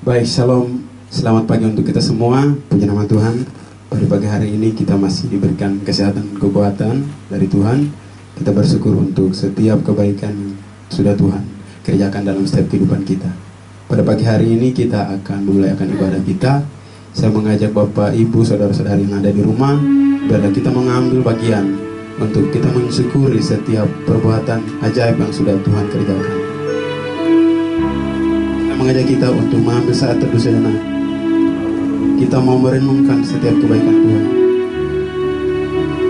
Baik, shalom. Selamat pagi untuk kita semua. Puji nama Tuhan. Pada pagi hari ini kita masih diberikan kesehatan dan kekuatan dari Tuhan. Kita bersyukur untuk setiap kebaikan yang sudah Tuhan kerjakan dalam setiap kehidupan kita. Pada pagi hari ini kita akan memulai ibadah kita. Saya mengajak Bapak, Ibu, Saudara-saudari yang ada di rumah, biarlah kita mengambil bagian untuk kita mensyukuri setiap perbuatan ajaib yang sudah Tuhan kerjakan. Mengajak kita untuk mengambil saat teduh sejenak. Kita mau merenungkan setiap kebaikan Tuhan.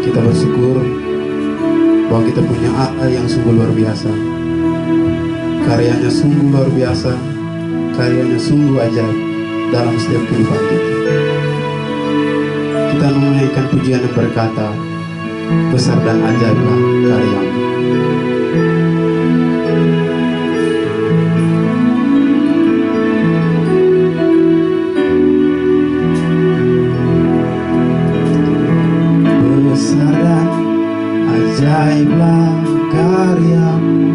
Kita bersyukur bahwa kita punya Allah yang sungguh luar biasa. Karyanya sungguh luar biasa. Karyanya sungguh ajaib dalam setiap kehidupan kita. Kita menaikkan pujian yang berkata, besar dan ajaiblah karyamu. Ajaiblah karyamu,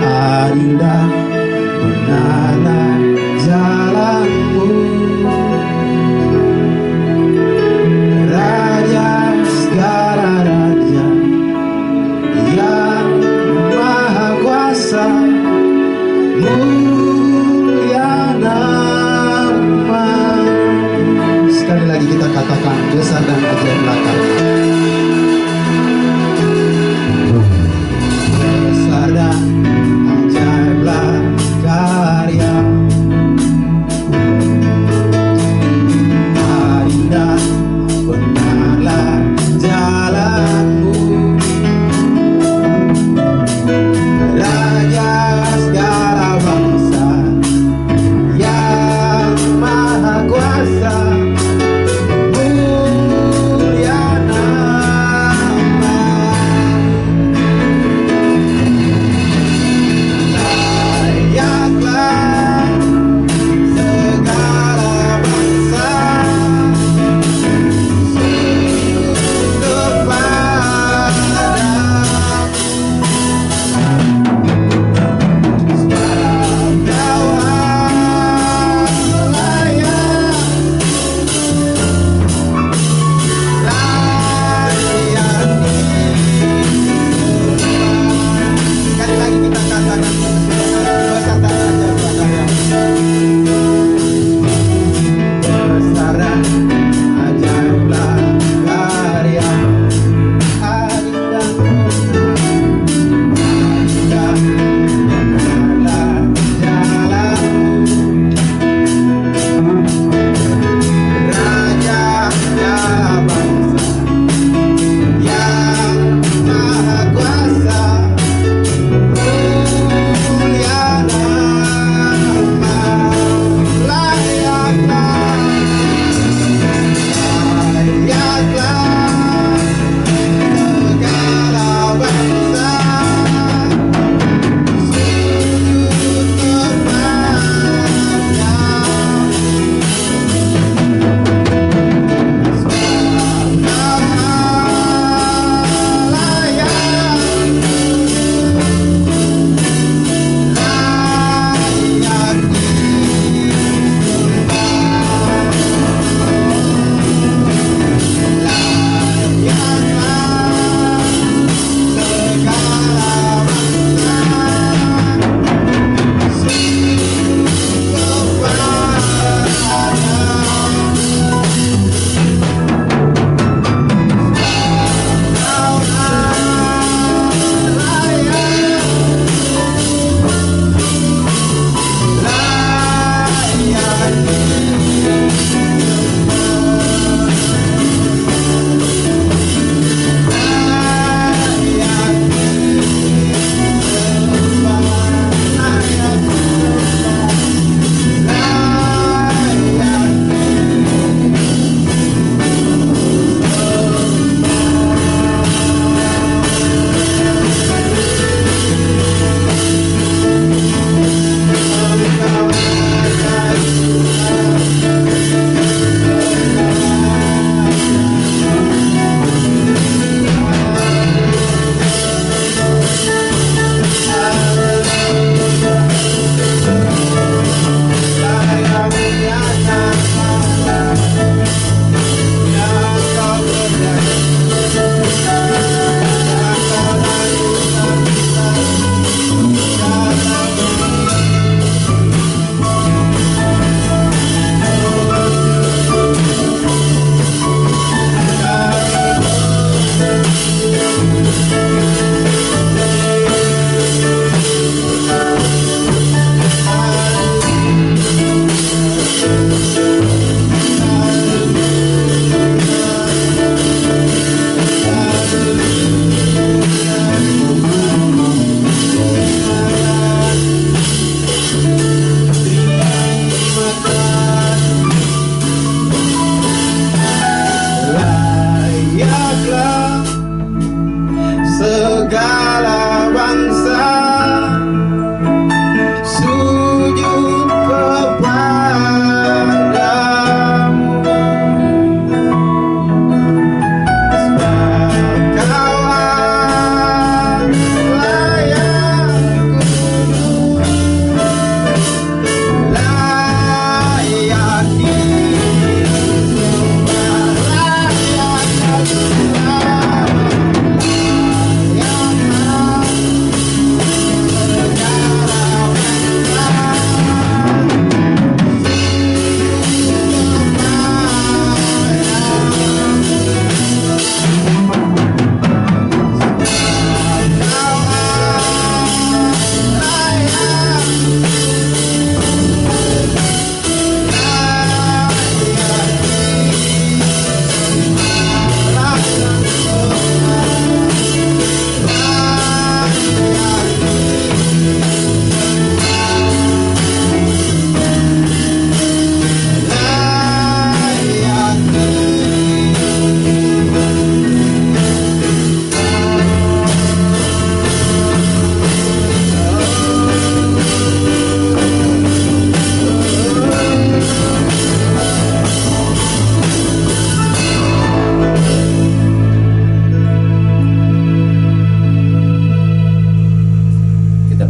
adil dan benarlah jalanmu, Raja segala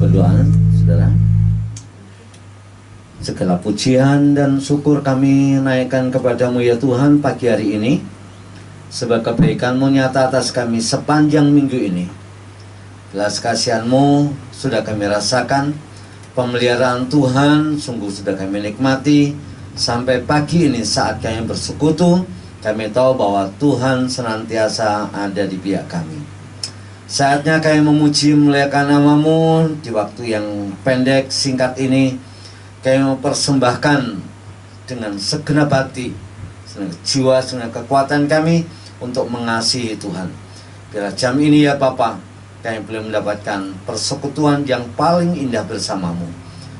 berdoa, saudara. Segala pujian dan syukur kami naikkan kepadamu ya Tuhan pagi hari ini, sebab kebaikan-Mu nyata atas kami sepanjang minggu ini. Belas kasihan-Mu sudah kami rasakan, pemeliharaan Tuhan sungguh sudah kami nikmati. Sampai pagi ini saat kami bersekutu, kami tahu bahwa Tuhan senantiasa ada di pihak kami. Saatnya kami memuji memuliakan nama-Mu di waktu yang pendek singkat ini. Kami mempersembahkan dengan segenap hati, segenap jiwa, segenap kekuatan kami untuk mengasihi Tuhan. Biarlah jam ini ya Bapa, kami boleh mendapatkan persekutuan yang paling indah bersama-Mu.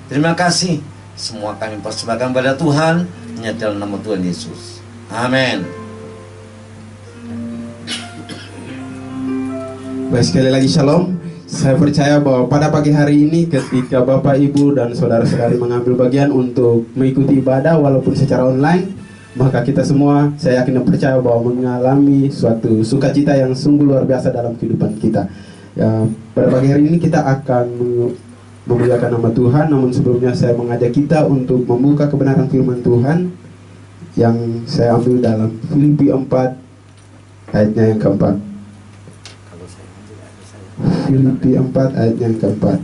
Terima kasih, semua kami persembahkan pada Tuhan, hanya dalam nama Tuhan Yesus. Amin. Baik, sekali lagi shalom. Saya percaya bahwa pada pagi hari ini ketika Bapak, Ibu, dan saudara-saudari mengambil bagian untuk mengikuti ibadah walaupun secara online, maka kita semua, saya yakin dan percaya bahwa mengalami suatu sukacita yang sungguh luar biasa dalam kehidupan kita. Ya, pada pagi hari ini kita akan memuliakan nama Tuhan, namun sebelumnya saya mengajak kita untuk membuka kebenaran firman Tuhan yang saya ambil dalam Filipi 4 ayatnya yang keempat. Filipi 4 ayat yang keempat.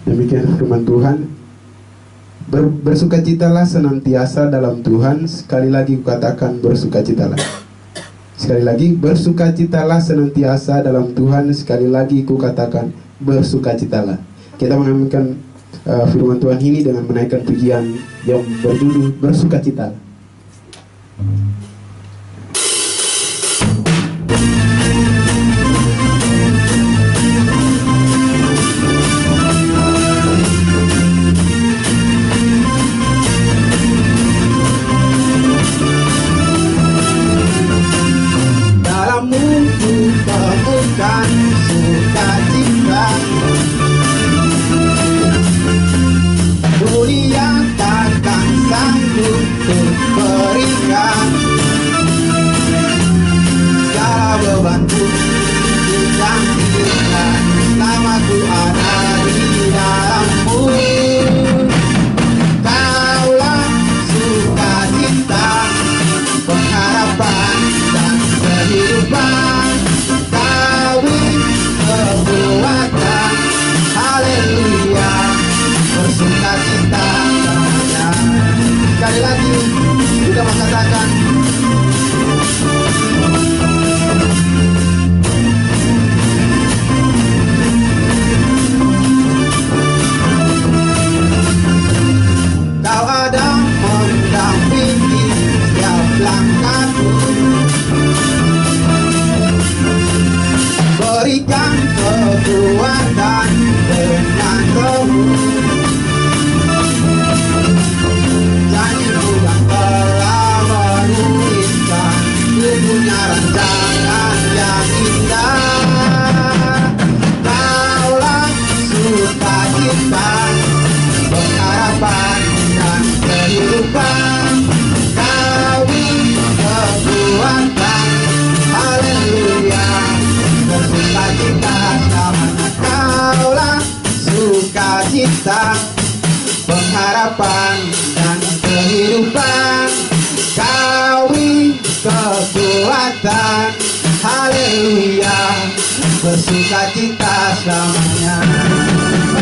Demikian firman Tuhan. Bersukacitalah senantiasa dalam Tuhan. Sekali lagi kukatakan bersukacitalah. Sekali lagi, bersukacitalah senantiasa dalam Tuhan. Sekali lagi kukatakan bersukacitalah. Kita mengaminkan firman Tuhan ini dengan menaikkan pujian yang berjudul bersukacitalah. Pengharapan dan kehidupan, Kawi kekuatan, haleluya, bersukacita selamanya.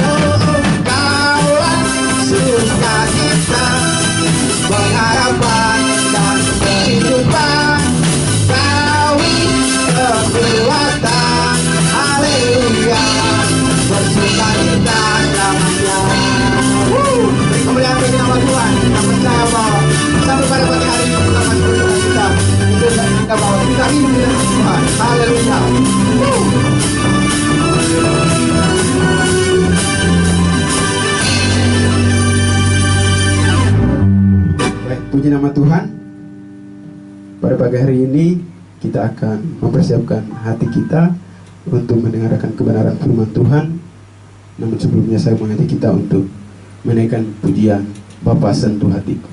Oh, Kaulah sukacita, pengharapan dan kehidupan, Kawi kekuatan, haleluya, bersukacita selamanya. Kemuliaan bagi nama Tuhan. Kita percaya bahwa sampai pada pagi hari ini kita masih bersukacita. Itu kita bahwa kita ini dengan Tuhan. Haleluya. Baik, puji nama Tuhan. Pada pagi hari ini kita akan mempersiapkan hati kita untuk mendengarkan kebenaran firman Tuhan. Namun sebelumnya saya mengajak kita untuk menaikkan pujian Bapa sentuh hatiku.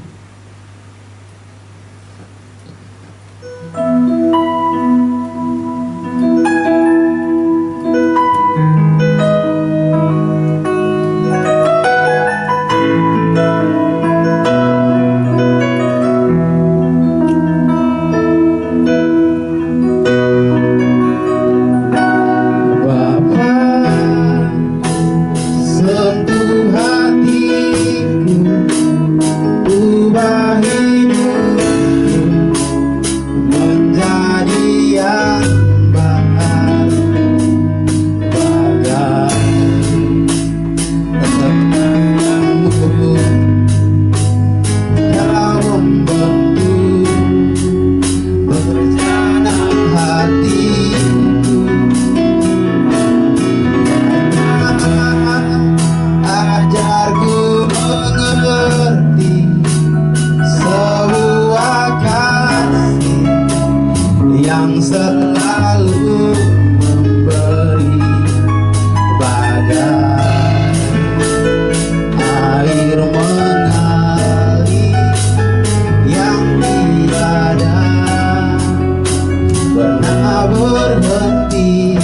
berhenti.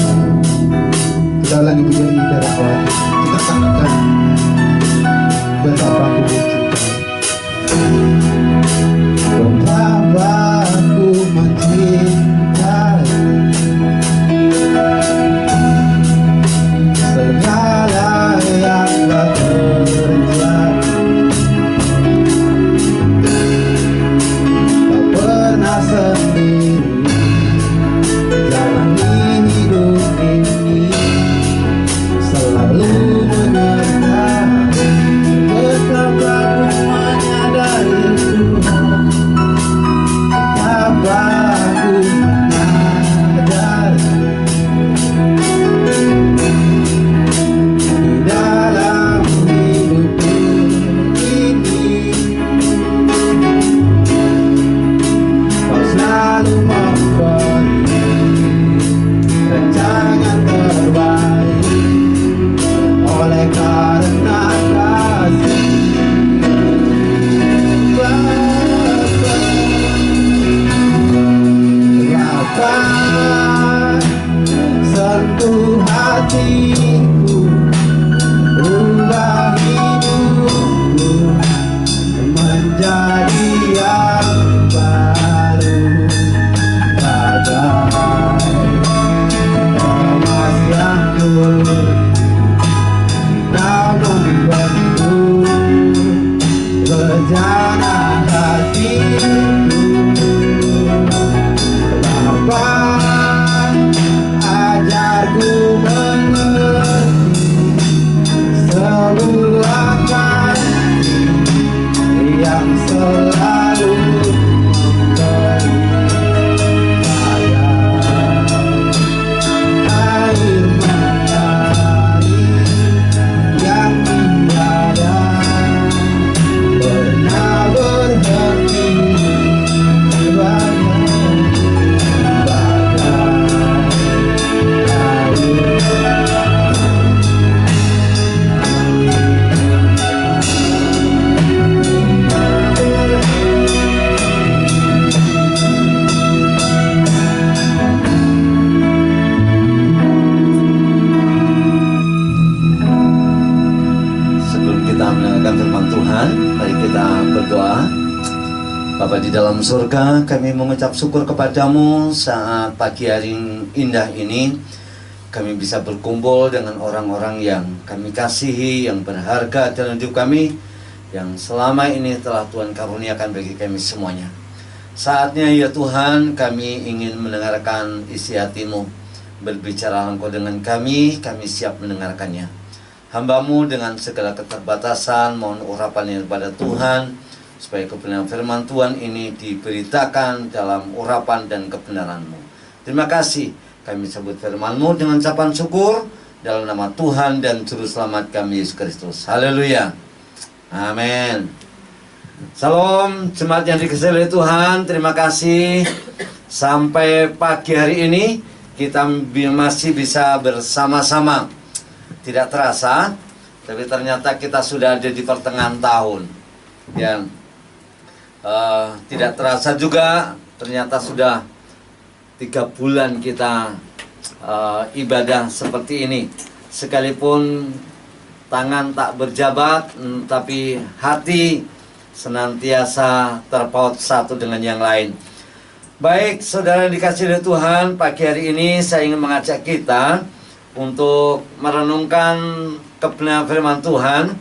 Kita ulangi pujian ini dari awal. Kita katakan betapa aku mencintai. Betapa aku mencintai segala yang telah terjadi. Tak pernah sendiri jalani hidup ini, selalu menyertai. Betapa aku menyadari Tuhan, betapa aku menyadari di dalam hidupku ini Kau selalu memberi rancangan terbaik. Oleh karena kasih Bapa, sentuh hatiku, ubah hidupku menjadi yang baru. Bagai emas yang murni, Kau membentuk rencana hatiku. Bapa, ajarku mengerti sebuah kasih yang selalu memberi saya air mengalir yang tiada pernah berhenti. Sebelum kita mendengarkan firman Tuhan, mari kita berdoa. Bapa di dalam surga, kami mengucap syukur kepadamu saat pagi hari indah ini. Kami bisa berkumpul dengan orang-orang yang kami kasihi, yang berharga dalam hidup kami, yang selama ini telah Tuhan karuniakan bagi kami semuanya. Saatnya ya Tuhan, kami ingin mendengarkan isi hati-Mu. Berbicara Engkau dengan kami siap mendengarkannya. Hamba-Mu dengan segala keterbatasan, mohon urapannya kepada Tuhan, supaya kebenaran firman Tuhan ini diberitakan dalam urapan dan kebenaran-Mu. Terima kasih, kami sebut firman-Mu dengan ucapan syukur, dalam nama Tuhan dan Juru Selamat kami, Yesus Kristus. Haleluya. Amin. Salam, jemaat yang dikasihi Tuhan, terima kasih. Sampai pagi hari ini, kita masih bisa bersama-sama. Tidak terasa, tapi ternyata kita sudah ada di pertengahan tahun. Dan tidak terasa juga, ternyata sudah 3 bulan kita ibadah seperti ini. Sekalipun tangan tak berjabat, tapi hati senantiasa terpaut satu dengan yang lain. Baik, saudara dikasihi Tuhan, pagi hari ini saya ingin mengajak kita untuk merenungkan kebenaran firman Tuhan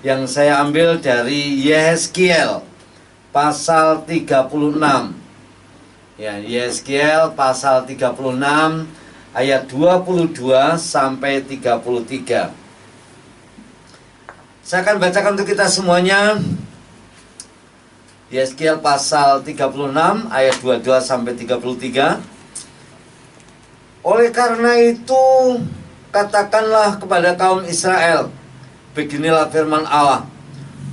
yang saya ambil dari Yehezkiel pasal 36. Ya, Yehezkiel pasal 36 ayat 22 sampai 33. Saya akan bacakan untuk kita semuanya. Yehezkiel pasal 36 ayat 22 sampai 33. Oleh karena itu, katakanlah kepada kaum Israel, beginilah firman Allah,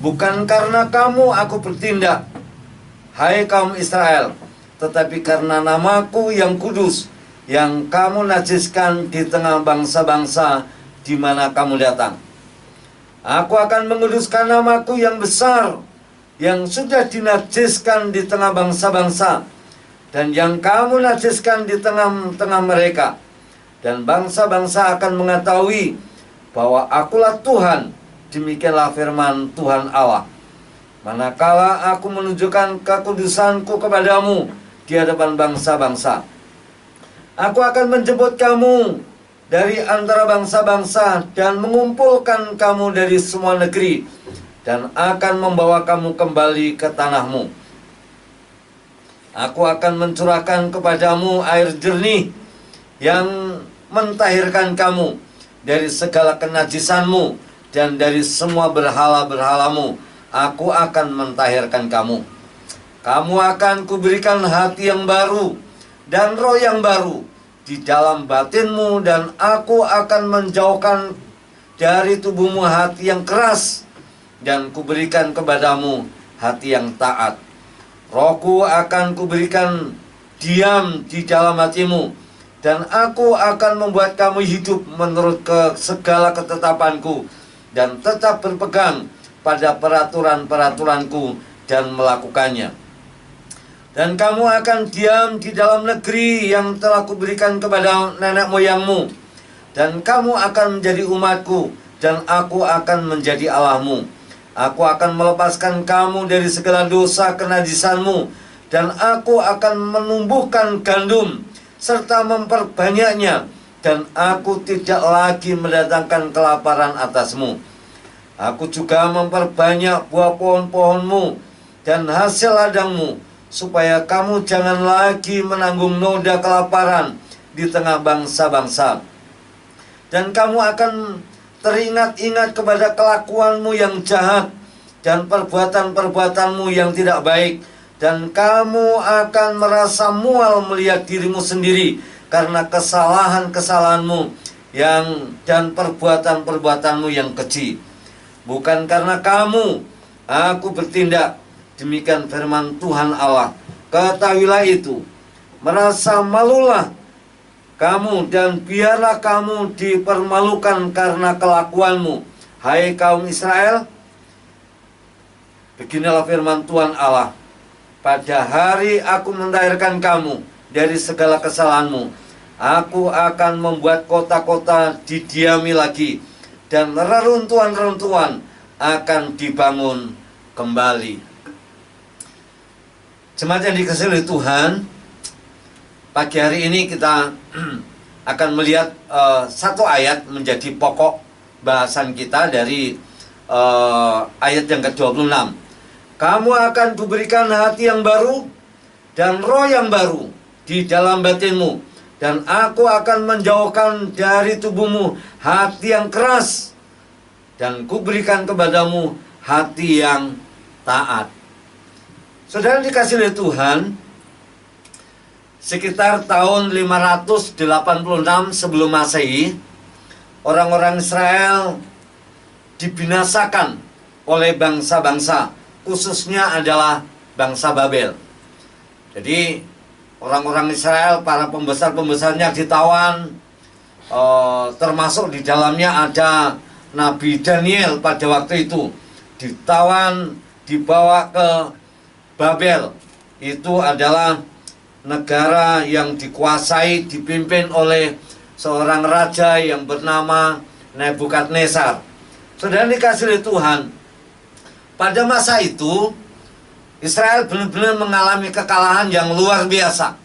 bukan karena kamu aku bertindak, hai kaum Israel, tetapi karena namaku yang kudus, yang kamu najiskan di tengah bangsa-bangsa di mana kamu datang. Aku akan menguduskan namaku yang besar, yang sudah dinajiskan di tengah bangsa-bangsa, dan yang kamu najiskan di tengah-tengah mereka. Dan bangsa-bangsa akan mengetahui bahwa akulah Tuhan. Demikianlah firman Tuhan Allah. Manakala aku menunjukkan kekudusanku kepadamu di hadapan bangsa-bangsa, aku akan menjemput kamu dari antara bangsa-bangsa dan mengumpulkan kamu dari semua negeri, dan akan membawa kamu kembali ke tanahmu. Aku akan mencurahkan kepadamu air jernih yang mentahirkan kamu dari segala kenajisanmu dan dari semua berhala-berhalamu. Aku akan mentahirkan kamu. Kamu akan kuberikan hati yang baru dan roh yang baru di dalam batinmu, dan aku akan menjauhkan dari tubuhmu hati yang keras, dan kuberikan kepadamu hati yang taat. Rohku akan kuberikan diam di dalam hatimu, dan aku akan membuat kamu hidup menurut segala ketetapanku, dan tetap berpegang pada peraturan-peraturanku dan melakukannya. Dan kamu akan diam di dalam negeri yang telah kuberikan kepada nenek moyangmu, dan kamu akan menjadi umatku, dan aku akan menjadi Allahmu. Aku akan melepaskan kamu dari segala dosa kenajisanmu, dan aku akan menumbuhkan gandum serta memperbanyaknya, dan aku tidak lagi mendatangkan kelaparan atasmu. Aku juga memperbanyak buah pohon-pohonmu dan hasil ladangmu, supaya kamu jangan lagi menanggung noda kelaparan di tengah bangsa-bangsa. Dan kamu akan teringat-ingat kepada kelakuanmu yang jahat dan perbuatan-perbuatanmu yang tidak baik, dan kamu akan merasa mual melihat dirimu sendiri karena kesalahan-kesalahanmu dan perbuatan-perbuatanmu yang keji. Bukan karena kamu aku bertindak, demikian firman Tuhan Allah. Ketahuilah itu, merasa malulah kamu, dan biarlah kamu dipermalukan karena kelakuanmu, hai kaum Israel. Beginilah firman Tuhan Allah. Pada hari aku mentahirkan kamu dari segala kesalahanmu, aku akan membuat kota-kota didiami lagi, dan reruntuhan-reruntuhan akan dibangun kembali. Jemaat yang dikasihi oleh Tuhan, pagi hari ini kita akan melihat satu ayat menjadi pokok bahasan kita dari ayat yang ke-26. Kamu akan kuberikan hati yang baru dan roh yang baru di dalam batinmu, dan aku akan menjauhkan dari tubuhmu hati yang keras, dan kuberikan kepadamu hati yang taat. Saudara dikasihi oleh Tuhan, sekitar tahun 586 sebelum Masehi, orang-orang Israel dibinasakan oleh bangsa-bangsa, khususnya adalah bangsa Babel. Jadi orang-orang Israel, para pembesar-pembesarnya ditawan, termasuk di dalamnya ada Nabi Daniel pada waktu itu, ditawan, dibawa ke Babel. Itu adalah negara yang dikuasai, dipimpin oleh seorang raja yang bernama Nebukadnezar. Saudara dikasihi oleh Tuhan, pada masa itu Israel benar-benar mengalami kekalahan yang luar biasa,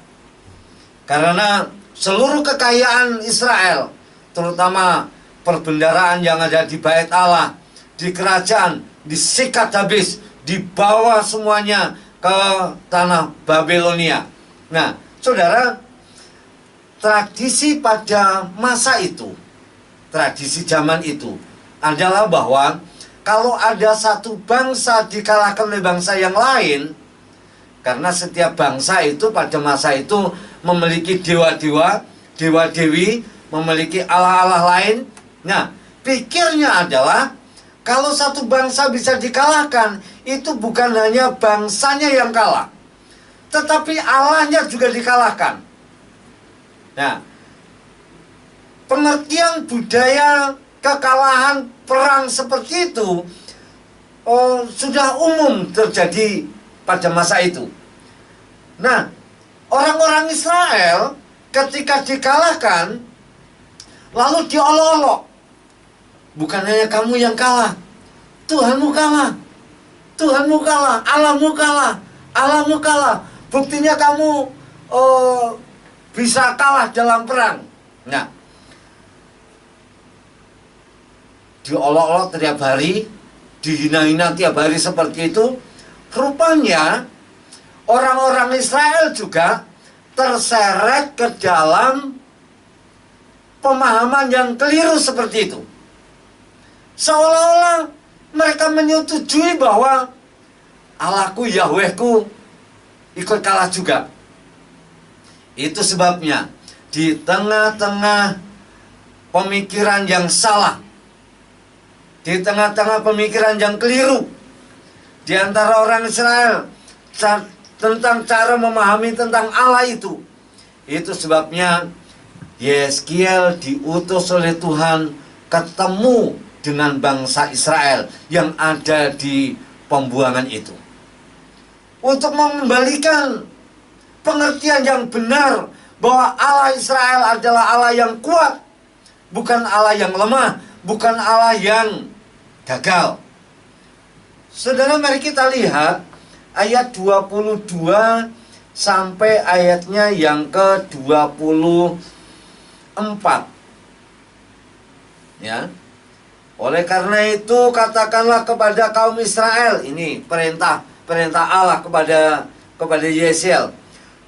karena seluruh kekayaan Israel, terutama perbendaharaan yang ada di Bait Allah, di kerajaan, disikat habis, dibawa semuanya ke tanah Babilonia. Nah, saudara, tradisi pada masa itu, tradisi zaman itu adalah bahwa kalau ada satu bangsa dikalahkan oleh bangsa yang lain, karena setiap bangsa itu pada masa itu memiliki dewa-dewa, dewa-dewi, memiliki allah-allah lain. Nah, pikirnya adalah kalau satu bangsa bisa dikalahkan, itu bukan hanya bangsanya yang kalah, tetapi Allahnya juga dikalahkan. Nah, pengertian budaya kekalahan perang seperti itu sudah umum terjadi pada masa itu. Nah, Orang-orang Israel ketika dikalahkan, lalu diolok-olok. Bukan hanya kamu yang kalah, Tuhanmu kalah, Tuhanmu kalah, Allahmu kalah, Allahmu kalah. Buktinya kamu bisa kalah dalam perang. Nah, diolok-olok tiap hari, dihina-hina tiap hari seperti itu. Rupanya orang-orang Israel juga terseret ke dalam pemahaman yang keliru seperti itu. Seolah-olah mereka menyetujui bahwa Allahku, Yahwehku ikut kalah juga. Itu sebabnya di tengah-tengah pemikiran yang salah, di tengah-tengah pemikiran yang keliru di antara orang Israel tentang cara memahami tentang Allah itu sebabnya Yeskiel diutus oleh Tuhan ketemu dengan bangsa Israel yang ada di pembuangan itu, untuk mengembalikan pengertian yang benar bahwa Allah Israel adalah Allah yang kuat, bukan Allah yang lemah, bukan Allah yang gagal. Saudara, mari kita lihat ayat 22 sampai ayatnya yang ke-24. Ya. Oleh karena itu katakanlah kepada kaum Israel, ini perintah Allah kepada Yesiel.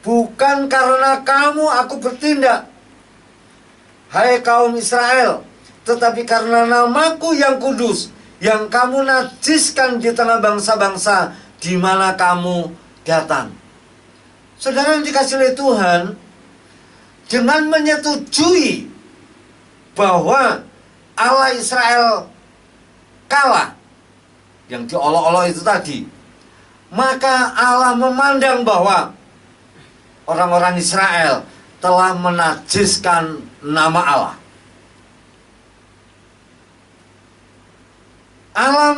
Bukan karena kamu aku bertindak, hai kaum Israel, tetapi karena namaku yang kudus, yang kamu najiskan di tengah bangsa-bangsa di mana kamu datang. Saudara yang dikasih oleh Tuhan, dengan menyetujui bahwa Allah Israel kalah, yang diolok-olok itu tadi, maka Allah memandang bahwa orang-orang Israel telah menajiskan nama Allah. Allah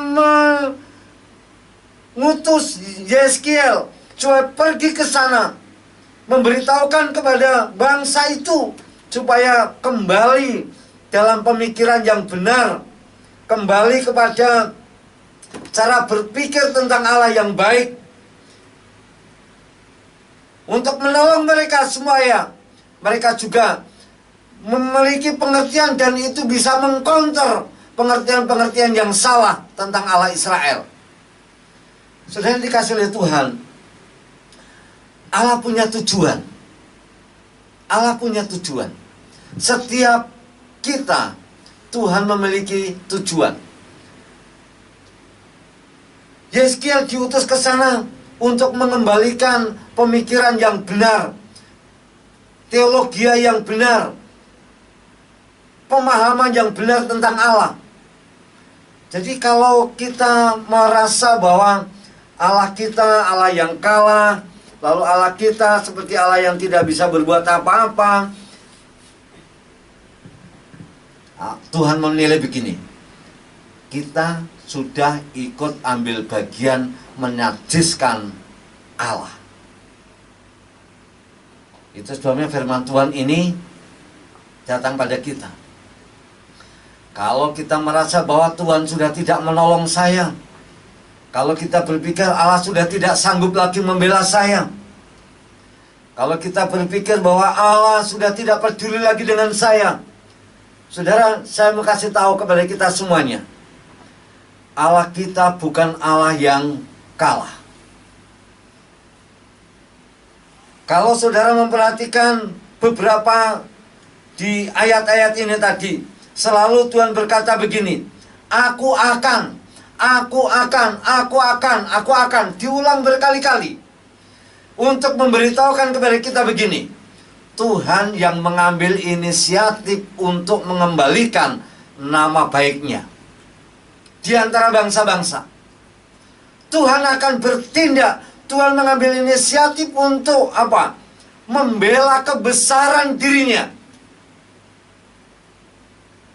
mengutus Yeskiel supaya pergi ke sana, memberitahukan kepada bangsa itu supaya kembali dalam pemikiran yang benar, kembali kepada cara berpikir tentang Allah yang baik, untuk menolong mereka supaya mereka juga memiliki pengertian dan itu bisa mengcounter pengertian-pengertian yang salah tentang Allah Israel. Saudara dikasih oleh Tuhan, Allah punya tujuan. Allah punya tujuan. Setiap kita, Tuhan memiliki tujuan. Yeskiel diutus ke sana untuk mengembalikan pemikiran yang benar, teologi yang benar, pemahaman yang benar tentang Allah. Jadi kalau kita merasa bahwa Allah kita Allah yang kalah, lalu Allah kita seperti Allah yang tidak bisa berbuat apa-apa, Tuhan menilai begini, kita sudah ikut ambil bagian menajiskan Allah. Itu sebabnya firman Tuhan ini datang pada kita. Kalau kita merasa bahwa Tuhan sudah tidak menolong saya, kalau kita berpikir Allah sudah tidak sanggup lagi membela saya, kalau kita berpikir bahwa Allah sudah tidak peduli lagi dengan saya, saudara, saya mau kasih tahu kepada kita semuanya, Allah kita bukan Allah yang kalah. Kalau saudara memperhatikan beberapa di ayat-ayat ini tadi, selalu Tuhan berkata begini, aku akan, diulang berkali-kali, untuk memberitahukan kepada kita begini, Tuhan yang mengambil inisiatif untuk mengembalikan nama baiknya di antara bangsa-bangsa. Tuhan akan bertindak. Tuhan mengambil inisiatif untuk apa? Membela kebesaran dirinya.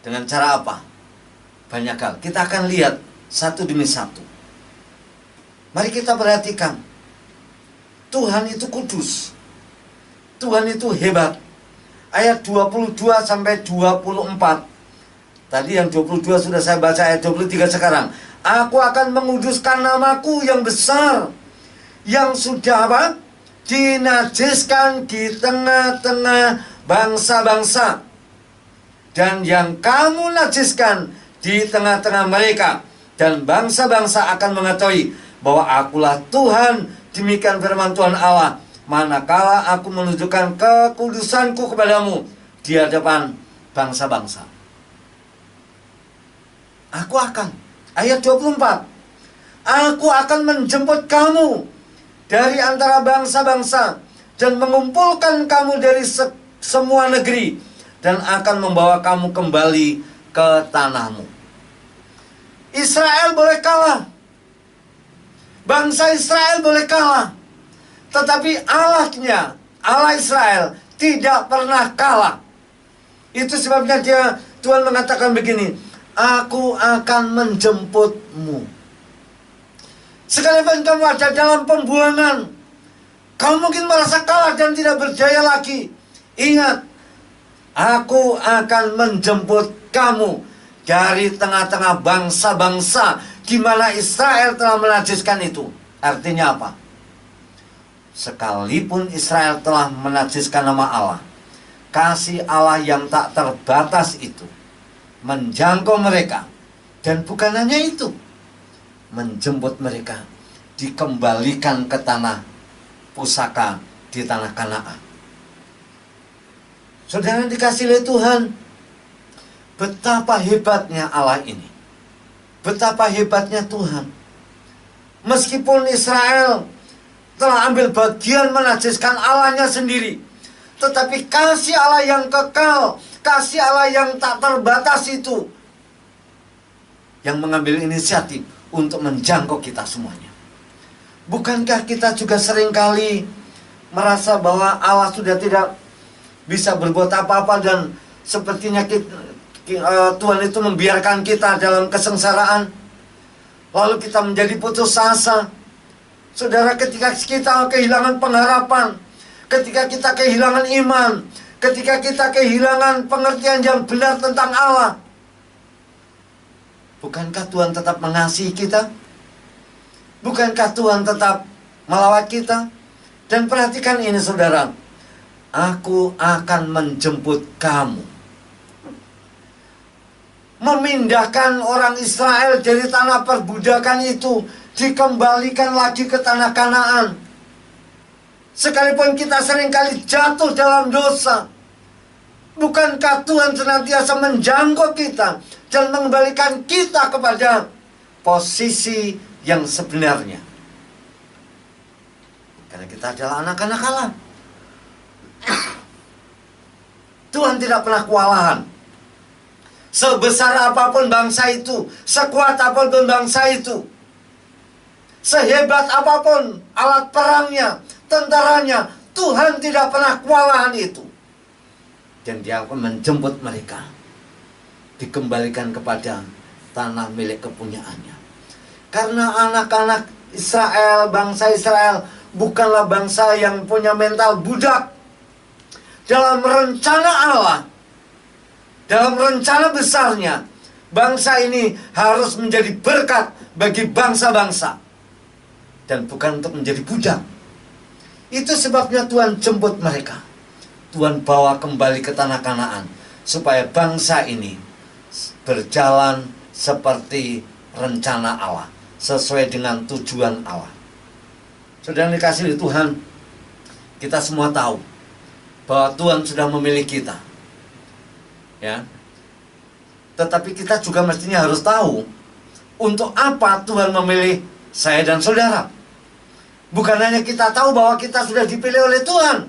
Dengan cara apa? Banyak hal. Kita akan lihat satu demi satu. Mari kita perhatikan. Tuhan itu kudus. Tuhan itu hebat. Ayat 22 sampai 24. Tadi yang 22 sudah saya baca, ayat 23 sekarang. Aku akan menguduskan namaku yang besar, yang sudah apa? Dinajiskan di tengah-tengah bangsa-bangsa. Dan yang kamu najiskan di tengah-tengah mereka. Dan bangsa-bangsa akan mengetahui bahwa akulah Tuhan. Demikian firman Tuhan Allah. Manakala aku menunjukkan kekudusanku kepadamu di hadapan bangsa-bangsa. Aku akan. Ayat 24. Aku akan menjemput kamu dari antara bangsa-bangsa dan mengumpulkan kamu dari semua negeri dan akan membawa kamu kembali ke tanahmu. Israel boleh kalah. Bangsa Israel boleh kalah. Tetapi Allahnya, Allah Israel tidak pernah kalah. Itu sebabnya Tuhan mengatakan begini, aku akan menjemputmu. Sekalipun kamu ada dalam pembuangan, kamu mungkin merasa kalah dan tidak berdaya lagi. Ingat, aku akan menjemput kamu dari tengah-tengah bangsa-bangsa di mana Israel telah menajiskan itu. Artinya apa? Sekalipun Israel telah menajiskan nama Allah, kasih Allah yang tak terbatas itu menjangkau mereka. Dan bukan hanya itu, menjemput mereka, dikembalikan ke tanah pusaka di tanah Kanaan. Saudara dikasih oleh Tuhan, betapa hebatnya Allah ini. Betapa hebatnya Tuhan. Meskipun Israel telah ambil bagian menajiskan Allahnya sendiri, tetapi kasih Allah yang kekal, kasih Allah yang tak terbatas itu yang mengambil inisiatif untuk menjangkau kita semuanya. Bukankah kita juga seringkali merasa bahwa Allah sudah tidak bisa berbuat apa-apa dan sepertinya Tuhan itu membiarkan kita dalam kesengsaraan, lalu kita menjadi putus asa. Saudara, ketika kita kehilangan pengharapan, ketika kita kehilangan iman, ketika kita kehilangan pengertian yang benar tentang Allah, bukankah Tuhan tetap mengasihi kita? Bukankah Tuhan tetap melawat kita? Dan perhatikan ini saudara, aku akan menjemput kamu. Memindahkan orang Israel dari tanah perbudakan itu, dikembalikan lagi ke tanah Kanaan. Sekalipun kita seringkali jatuh dalam dosa, bukankah Tuhan senantiasa menjangkau kita dan mengembalikan kita kepada posisi yang sebenarnya? Karena kita adalah anak-anak Allah. Tuhan tidak pernah kewalahan. Sebesar apapun bangsa itu, sekuat apapun bangsa itu, sehebat apapun alat perangnya, tentaranya, Tuhan tidak pernah kewalahan itu. Dan Dia akan menjemput mereka, dikembalikan kepada tanah milik kepunyaannya. Karena anak-anak Israel, bangsa Israel, bukanlah bangsa yang punya mental budak. Dalam rencana Allah, dalam rencana besarnya, bangsa ini harus menjadi berkat bagi bangsa-bangsa, dan bukan untuk menjadi budak. Itu sebabnya Tuhan jemput mereka. Tuhan bawa kembali ke tanah Kanaan, supaya bangsa ini berjalan seperti rencana Allah, sesuai dengan tujuan Allah. Saudara dikasihi Tuhan, kita semua tahu bahwa Tuhan sudah memilih kita, ya. Tetapi kita juga mestinya harus tahu untuk apa Tuhan memilih saya dan saudara. Bukan hanya kita tahu bahwa kita sudah dipilih oleh Tuhan,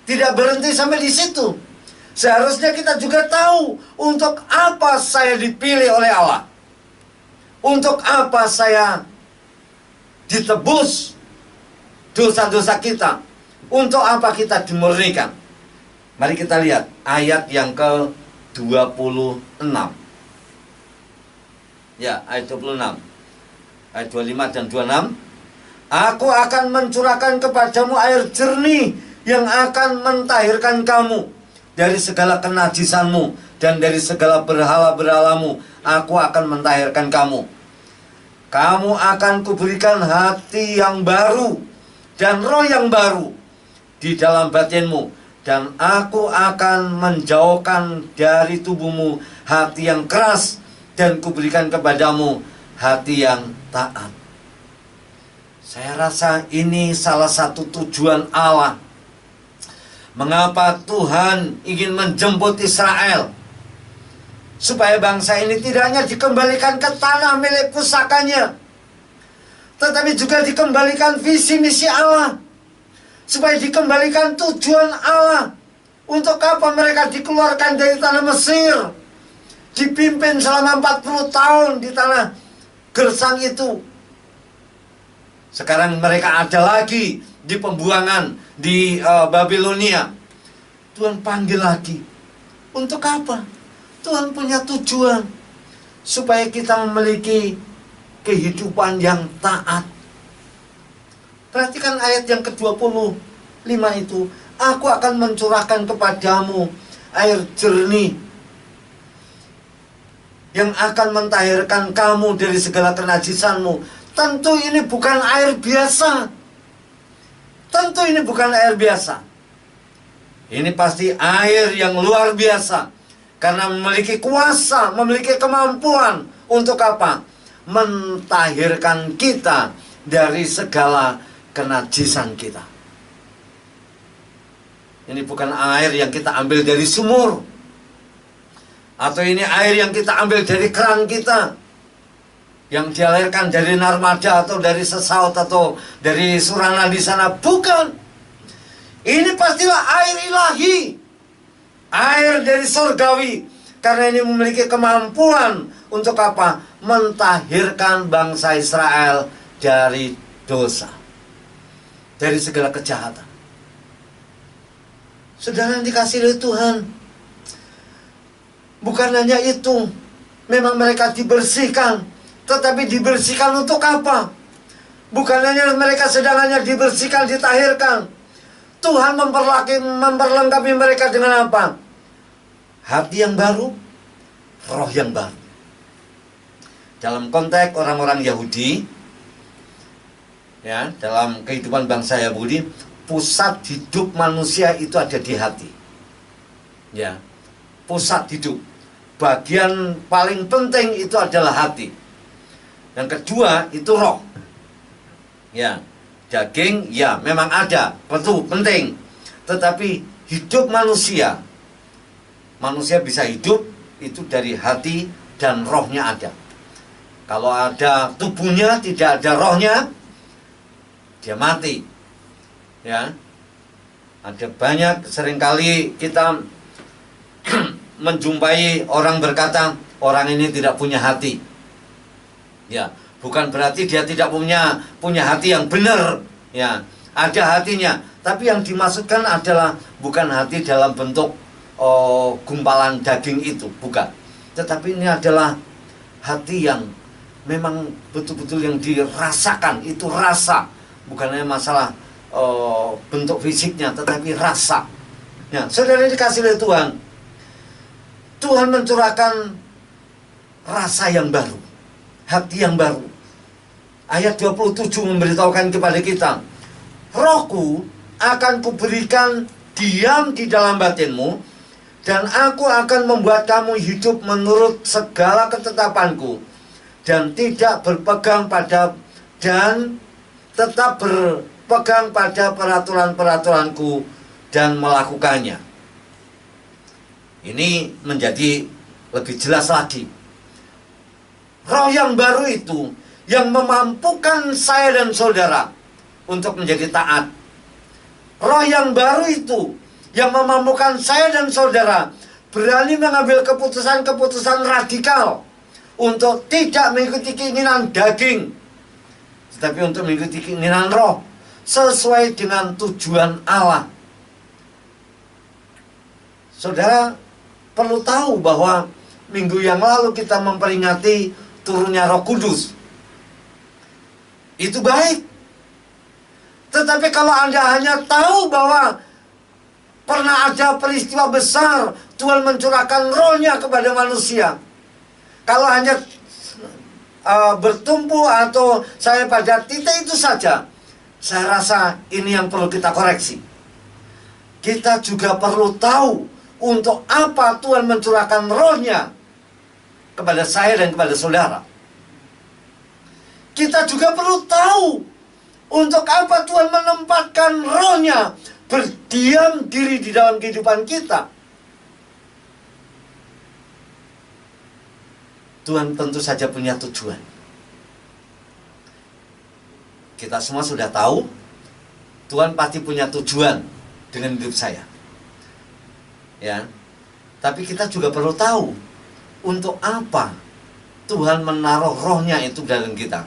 tidak berhenti sampai di situ. Seharusnya kita juga tahu untuk apa saya dipilih oleh Allah, untuk apa saya ditebus dosa-dosa kita, untuk apa kita dimurnikan. Mari kita lihat ayat yang ke-26. Ya, ayat 26. Ayat 25 dan 26. Aku akan mencurahkan kepadamu air jernih yang akan mentahirkan kamu dari segala kenajisanmu dan dari segala berhala-berhalamu. Aku akan mentahirkan kamu. Kamu akan kuberikan hati yang baru dan roh yang baru di dalam batinmu, dan aku akan menjauhkan dari tubuhmu hati yang keras, dan kuberikan kepadamu hati yang taat. Saya rasa ini salah satu tujuan Allah. Mengapa Tuhan ingin menjemput Israel? Supaya bangsa ini tidak hanya dikembalikan ke tanah milik pusakanya, tetapi juga dikembalikan visi misi Allah. Supaya dikembalikan tujuan Allah. Untuk apa mereka dikeluarkan dari tanah Mesir, dipimpin selama 40 tahun di tanah gersang itu. Sekarang mereka ada lagi di pembuangan di Babilonia. Tuhan panggil lagi. Untuk apa? Tuhan punya tujuan supaya kita memiliki kehidupan yang taat. Perhatikan ayat yang ke-25 itu. Aku akan mencurahkan kepadamu air jernih yang akan mentahirkan kamu dari segala kenajisanmu. Tentu ini bukan air biasa. Tentu ini bukan air biasa. Ini pasti air yang luar biasa. Karena memiliki kuasa, memiliki kemampuan. Untuk apa? Mentahirkan kita dari segala kenajisan kita. Ini bukan air yang kita ambil dari sumur, atau ini air yang kita ambil dari keran kita, yang dialirkan dari Narmada atau dari Sesaut atau dari Surana di sana. Bukan. Ini pastilah air ilahi, air dari surgawi. Karena ini memiliki kemampuan untuk apa? Mentahirkan bangsa Israel dari dosa, dari segala kejahatan. Saudara yang dikasihi oleh Tuhan, bukan hanya itu, memang mereka dibersihkan, tetapi dibersihkan untuk apa? Bukan hanya mereka sedang hanya dibersihkan, ditahirkan. Tuhan memperlengkapi mereka dengan apa? Hati yang baru, roh yang baru. Dalam konteks orang-orang Yahudi, ya, dalam kehidupan bangsa Yahudi, pusat hidup manusia itu ada di hati. Ya, pusat hidup. Bagian paling penting itu adalah hati. Yang kedua itu roh. Ya, daging ya memang ada, betul, penting. Tetapi hidup manusia bisa hidup itu dari hati dan rohnya ada. Kalau ada tubuhnya tidak ada rohnya, dia mati. Ya, ada banyak, seringkali kita menjumpai orang berkata orang ini tidak punya hati. Ya, bukan berarti dia tidak punya hati yang benar. Ya, ada hatinya, tapi yang dimaksudkan adalah bukan hati dalam bentuk gumpalan daging itu, bukan. Tetapi ini adalah hati yang memang betul-betul yang dirasakan, itu rasa, bukannya masalah bentuk fisiknya, tetapi rasa. Ya, saudara dikasih oleh Tuhan, Tuhan mencurahkan rasa yang baru, hati yang baru. Ayat 27 memberitahukan kepada kita, Rohku akan kuberikan diam di dalam batinmu, dan aku akan membuat kamu hidup menurut segala ketetapanku, dan tidak berpegang pada, dan tetap berpegang pada peraturan-peraturanku dan melakukannya. Ini menjadi lebih jelas lagi. Roh yang baru itu yang memampukan saya dan saudara untuk menjadi taat. Roh yang baru itu yang memampukan saya dan saudara berani mengambil keputusan-keputusan radikal untuk tidak mengikuti keinginan daging, tetapi untuk mengikuti keinginan roh sesuai dengan tujuan Allah. Saudara perlu tahu bahwa minggu yang lalu kita memperingati turunnya Roh Kudus. Itu baik. Tetapi kalau Anda hanya tahu bahwa Pernah ada peristiwa besar Tuhan mencurahkan rohnya kepada manusia. Kalau hanya bertumpu atau saya pada titik itu saja, saya rasa ini yang perlu kita koreksi. Kita juga perlu tahu untuk apa Tuhan mencurahkan rohnya kepada saya dan kepada saudara. Kita juga perlu tahu untuk apa Tuhan menempatkan rohnya berdiam diri di dalam kehidupan kita. Tuhan tentu saja punya tujuan. Kita semua sudah tahu Tuhan pasti punya tujuan dengan hidup saya. Ya. Tapi kita juga perlu tahu untuk apa Tuhan menaruh rohnya itu dalam kita.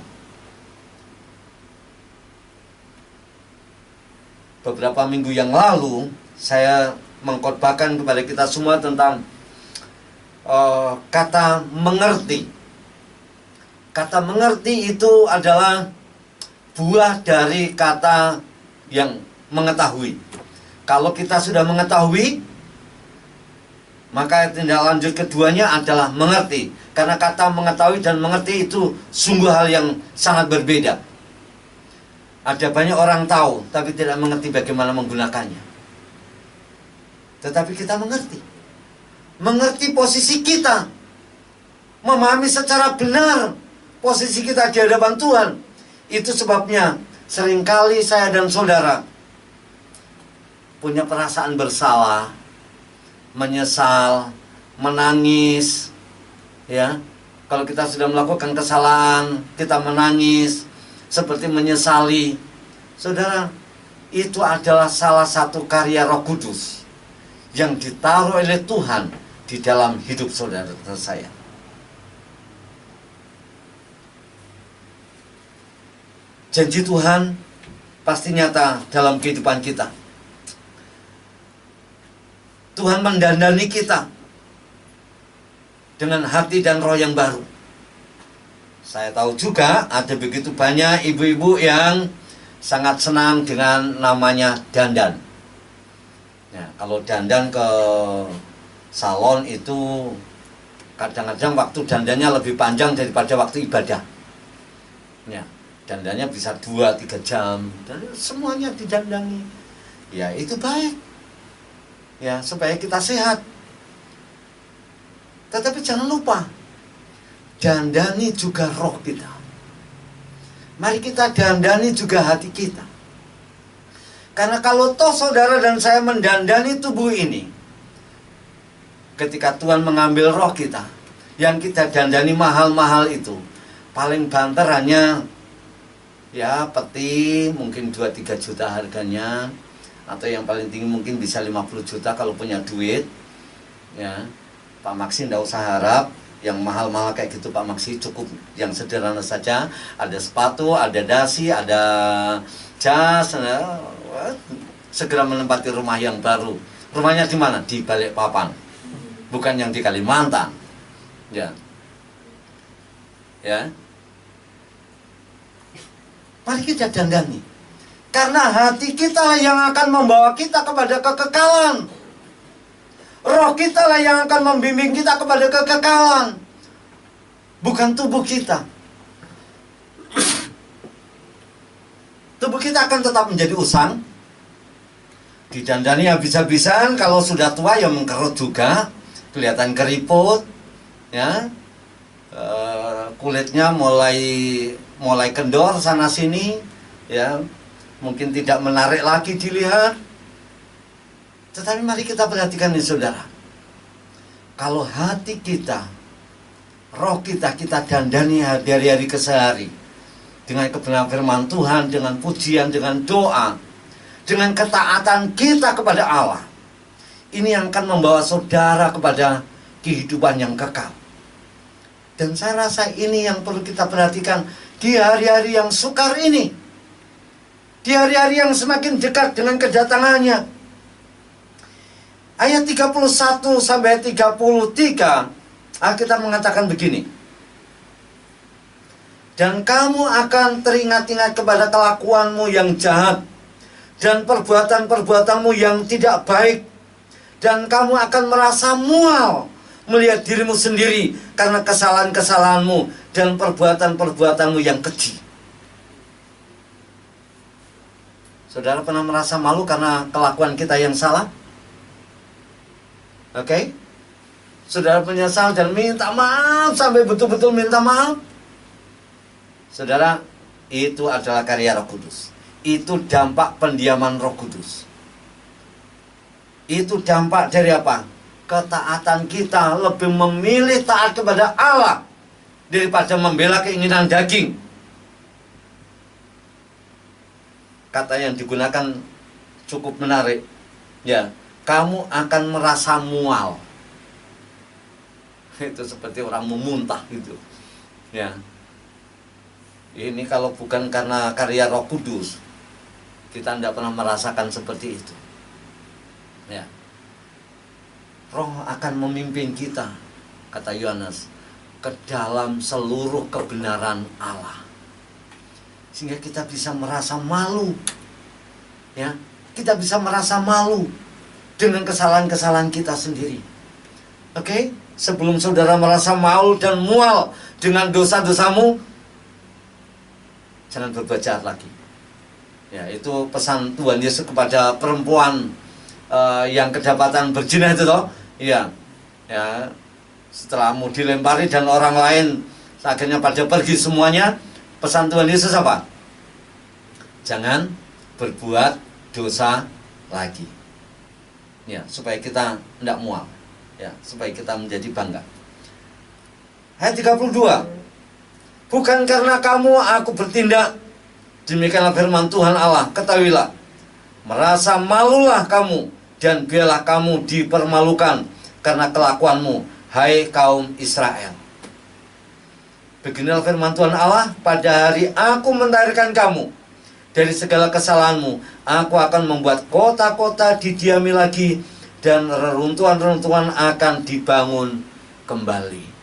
Beberapa minggu yang lalu saya mengkhotbahkan kepada kita semua tentang kata mengerti. Kata mengerti itu adalah buah dari kata yang mengetahui. Kalau kita sudah mengetahui, maka tindak lanjut keduanya adalah mengerti. Karena kata mengetahui dan mengerti itu sungguh hal yang sangat berbeda. Ada banyak orang tahu, tapi tidak mengerti bagaimana menggunakannya. Tetapi kita mengerti. Mengerti posisi kita. Memahami secara benar posisi kita di hadapan Tuhan. Itu sebabnya seringkali saya dan saudara punya perasaan bersalah, menyesal, menangis. Ya, kalau kita sudah melakukan kesalahan, kita menangis seperti menyesali. Saudara, itu adalah salah satu karya Roh Kudus yang ditaruh oleh Tuhan di dalam hidup saudara dan saya. Janji Tuhan pasti nyata dalam kehidupan kita. Tuhan mendandani kita dengan hati dan roh yang baru. Saya tahu juga ada begitu banyak ibu-ibu yang sangat senang dengan namanya dandan. Ya, kalau dandan ke salon itu kadang-kadang waktu dandannya lebih panjang daripada waktu ibadah. Ya, dandannya bisa 2-3 jam dan semuanya didandani. Ya, itu baik. Ya, supaya kita sehat. Tetapi jangan lupa, dandani juga roh kita. Mari kita dandani juga hati kita. Karena kalau toh saudara dan saya mendandani tubuh ini, ketika Tuhan mengambil roh kita, yang kita dandani mahal-mahal itu, paling banter hanya ya peti mungkin 2-3 juta harganya, atau yang paling tinggi mungkin bisa 50 juta kalau punya duit. Ya, Pak Maksi tidak usah harap yang mahal-mahal kayak gitu Pak Maksi, cukup yang sederhana saja. Ada sepatu, ada dasi, ada jas, segera menempati rumah yang baru. Rumahnya di mana? Di Balikpapan, bukan yang di Kalimantan. Ya, ya. Mari kita dandani, karena hati kita lah yang akan membawa kita kepada kekekalan. Roh kita lah yang akan membimbing kita kepada kekekalan, bukan tubuh kita. Tubuh kita akan tetap menjadi usang, didandani habis-habisan. Kalau sudah tua ya mengkerut juga, kelihatan keriput, ya, kulitnya mulai kendor sana sini, ya, mungkin tidak menarik lagi dilihat. Tetapi mari kita perhatikan nih saudara, kalau hati kita, roh kita dandani hari-hari kesehari dengan kebenaran firman Tuhan, dengan pujian, dengan doa, dengan ketaatan kita kepada Allah, ini yang akan membawa saudara kepada kehidupan yang kekal. Dan saya rasa ini yang perlu kita perhatikan di hari-hari yang sukar ini, di hari-hari yang semakin dekat dengan kedatangannya. Ayat 31 sampai 33 Alkitab mengatakan begini: dan kamu akan teringat-ingat kepada kelakuanmu yang jahat dan perbuatan-perbuatanmu yang tidak baik. Dan kamu akan merasa mual melihat dirimu sendiri karena kesalahan-kesalahanmu dan perbuatan-perbuatanmu yang keji. Saudara pernah merasa malu karena kelakuan kita yang salah? Oke? Saudara menyesal dan minta maaf sampai betul-betul minta maaf? Saudara, itu adalah karya Roh Kudus. Itu dampak pendiaman Roh Kudus. Itu dampak dari apa? Ketaatan kita lebih memilih taat kepada Allah daripada membela keinginan daging. Kata yang digunakan cukup menarik. Ya, kamu akan merasa mual. Itu seperti orang memuntah gitu. Ya. Ini kalau bukan karena karya Roh Kudus, kita tidak pernah merasakan seperti itu. Ya. Roh akan memimpin kita, kata Yohanes, ke dalam seluruh kebenaran Allah. Sehingga kita bisa merasa malu. Ya, kita bisa merasa malu dengan kesalahan-kesalahan kita sendiri. Oke? Sebelum saudara merasa malu dan mual dengan dosa-dosamu, jangan berbuat jahat lagi. Ya, itu pesan Tuhan Yesus kepada perempuan yang kedapatan berzina itu toh. Iya. Ya. Setelah mau dilempari dan orang lain akhirnya pada pergi semuanya, pesan Tuhan Yesus apa? Jangan berbuat dosa lagi. Ya, supaya kita tidak mual. Ya, supaya kita menjadi bangga. Ayat 32. Bukan karena kamu aku bertindak, demikianlah firman Tuhan Allah, ketahuilah, merasa malulah kamu dan biarlah kamu dipermalukan karena kelakuanmu, hai kaum Israel. Beginilah firman Tuhan Allah, pada hari aku mentahirkan kamu dari segala kesalahanmu, aku akan membuat kota-kota didiami lagi dan reruntuhan-reruntuhan akan dibangun kembali.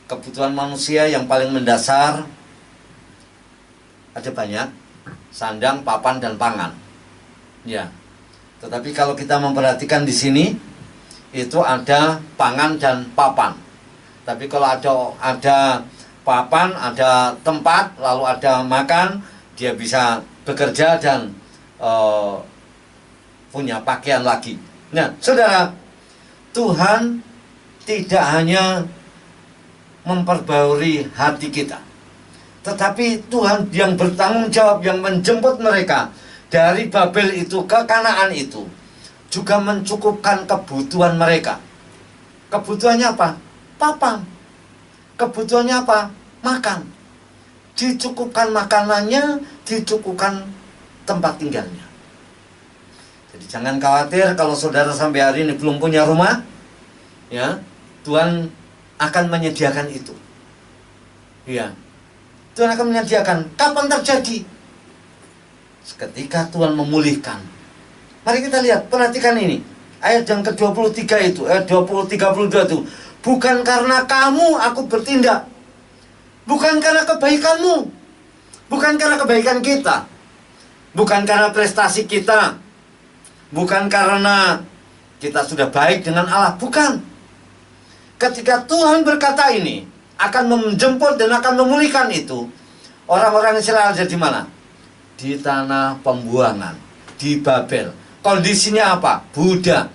Kebutuhan manusia yang paling mendasar ada banyak, sandang, papan, dan pangan. Ya. Tetapi kalau kita memperhatikan di sini, itu ada pangan dan papan. Tapi kalau ada papan, ada tempat, lalu ada makan, dia bisa bekerja dan punya pakaian lagi. Nah, saudara, Tuhan tidak hanya memperbarui hati kita, tetapi Tuhan yang bertanggung jawab, yang menjemput mereka dari Babel itu ke Kanaan itu, juga mencukupkan kebutuhan mereka. Kebutuhannya apa? Papan. Kebutuhannya apa? Makan. Dicukupkan makanannya, dicukupkan tempat tinggalnya. Jadi jangan khawatir kalau saudara sampai hari ini belum punya rumah, ya, Tuhan akan menyediakan itu. Ya, Tuhan akan menyediakan. Kapan terjadi? Ketika Tuhan memulihkan. Mari kita lihat, perhatikan ini. Ayat yang ke-23 itu, ayat 20-32 itu. Bukan karena kamu aku bertindak. Bukan karena kebaikanmu. Bukan karena kebaikan kita. Bukan karena prestasi kita. Bukan karena kita sudah baik dengan Allah. Bukan. Ketika Tuhan berkata ini, akan menjemput dan akan memulihkan itu, orang-orang Israel ada di mana? Di tanah pembuangan, di Babel. Kondisinya apa? Buddha.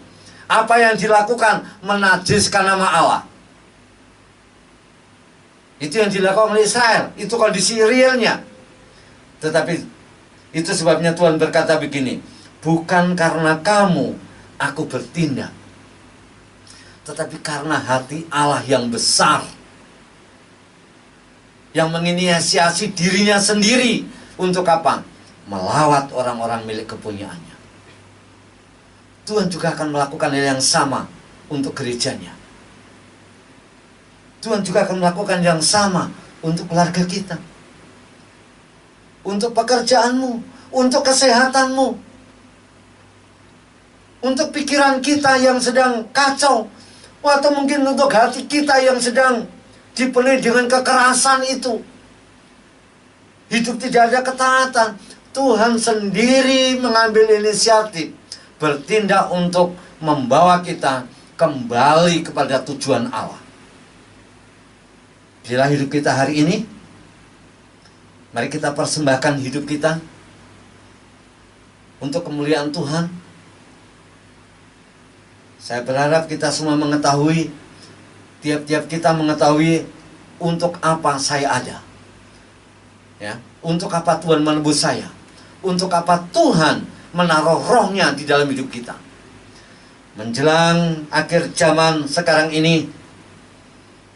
Apa yang dilakukan? Menajiskan nama Allah. Itu yang dilakukan oleh Israel. Itu kondisi realnya. Tetapi itu sebabnya Tuhan berkata begini, bukan karena kamu aku bertindak, tetapi karena hati Allah yang besar, yang menginisiasi dirinya sendiri. Untuk apa? Melawat orang-orang milik kepunyaannya. Tuhan juga akan melakukan hal yang sama untuk gerejanya. Tuhan juga akan melakukan yang sama untuk keluarga kita, untuk pekerjaanmu, untuk kesehatanmu, untuk pikiran kita yang sedang kacau, atau mungkin untuk hati kita yang sedang dipenuhi dengan kekerasan itu. Hidup tidak ada ketaatan. Tuhan sendiri mengambil inisiatif bertindak untuk membawa kita kembali kepada tujuan Allah. Bila hidup kita hari ini, mari kita persembahkan hidup kita untuk kemuliaan Tuhan. Saya berharap kita semua mengetahui, tiap-tiap kita mengetahui untuk apa saya ada. Ya, untuk apa Tuhan menebus saya? Untuk apa Tuhan menaruh rohnya di dalam hidup kita? Menjelang akhir zaman sekarang ini,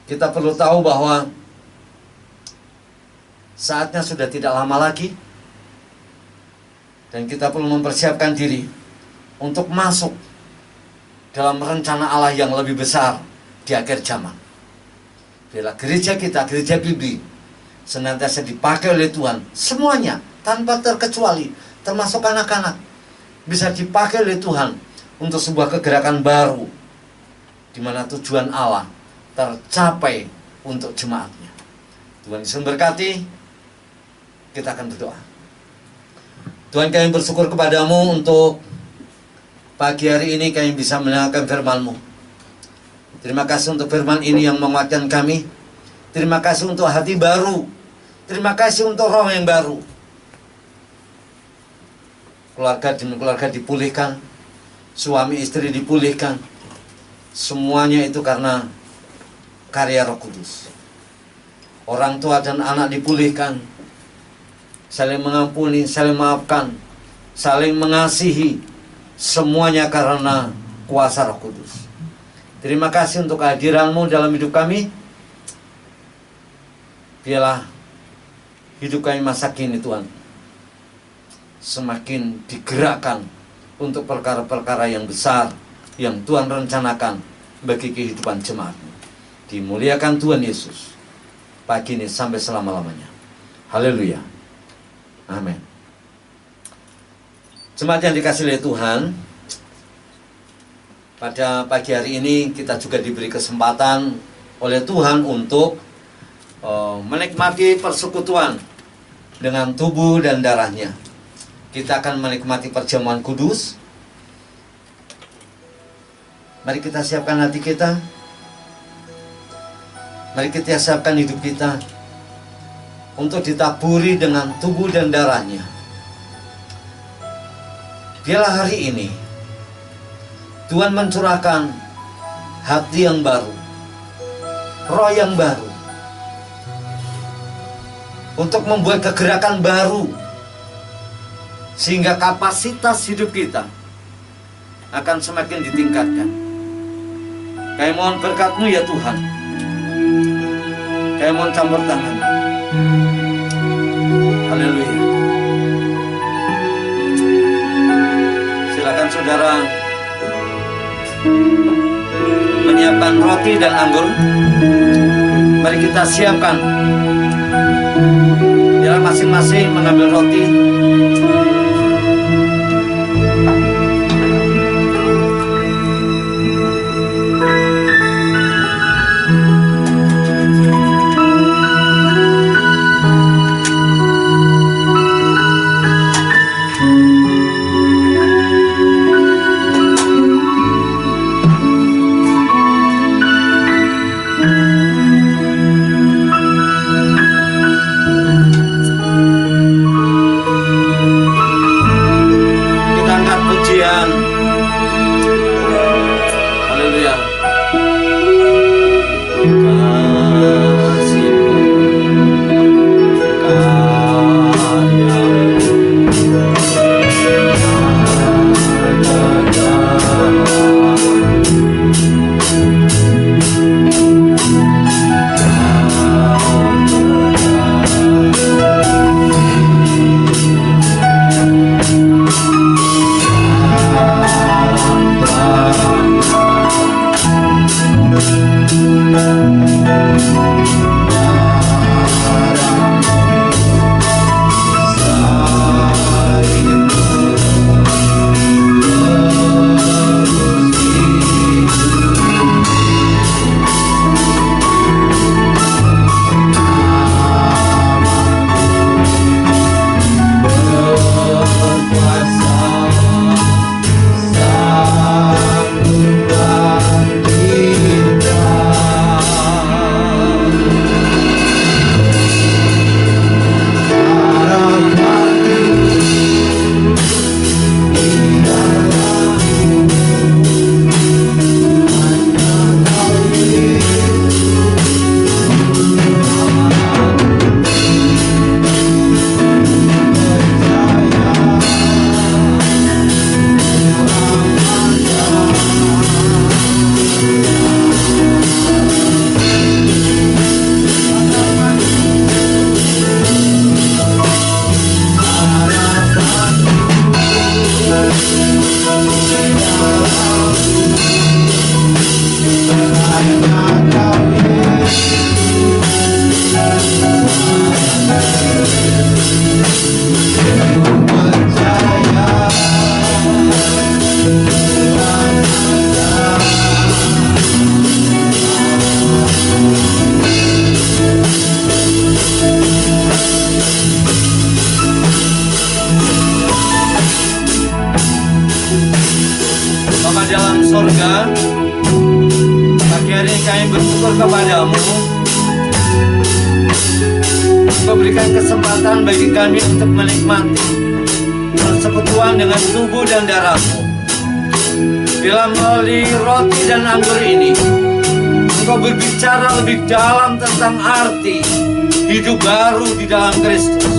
kita perlu tahu bahwa saatnya sudah tidak lama lagi, dan kita perlu mempersiapkan diri untuk masuk dalam rencana Allah yang lebih besar di akhir zaman. Bila gereja kita, gereja Bibli, senantiasa dipakai oleh Tuhan, semuanya tanpa terkecuali, termasuk anak-anak, bisa dipakai oleh Tuhan untuk sebuah kegerakan baru, di mana tujuan Allah tercapai untuk jemaatnya. Tuhan Yesus memberkati. Kita akan berdoa. Tuhan, kami bersyukur kepadamu untuk pagi hari ini kami bisa mendengarkan firman-Mu. Terima kasih untuk firman ini yang menguatkan kami. Terima kasih untuk hati baru. Terima kasih untuk roh yang baru. Keluarga demi keluarga dipulihkan, suami istri dipulihkan. Semuanya itu karena karya Roh Kudus. Orang tua dan anak dipulihkan, saling mengampuni, saling memaafkan, saling mengasihi. Semuanya karena kuasa Roh Kudus. Terima kasih untuk kehadiran-Mu dalam hidup kami. Biarlah hidup kami masa kini, Tuhan, semakin digerakkan untuk perkara-perkara yang besar yang Tuhan rencanakan bagi kehidupan jemaat-Mu. Dimuliakan Tuhan Yesus pagi ini sampai selama-lamanya. Haleluya. Amin. Jemaat yang dikasihi oleh Tuhan, pada pagi hari ini kita juga diberi kesempatan oleh Tuhan untuk menikmati persekutuan dengan tubuh dan darahnya. Kita akan menikmati perjamuan kudus. Mari kita siapkan hati kita. Mari kita siapkan hidup kita untuk ditaburi dengan tubuh dan darahnya. Biarlah hari ini Tuhan mencurahkan hati yang baru, roh yang baru, untuk membuat kegerakan baru, sehingga kapasitas hidup kita akan semakin ditingkatkan. Kami mohon berkat-Mu ya Tuhan. Kami mohon campur tangan. Haleluya. Silakan saudara menyiapkan roti dan anggur. Mari kita siapkan. Biarlah masing-masing mengambil roti. hanya Kau Yesus. Ku percaya Tuhan ada. Bapa dalam sorga, pagi hari ini kami bersyukur kepadamu. Engkau berikan kesempatan bagi kami untuk menikmati persekutuan dengan tubuh dan darah-Mu. Bila melalui roti dan anggur ini, Engkau berbicara lebih dalam tentang arti hidup baru di dalam Kristus.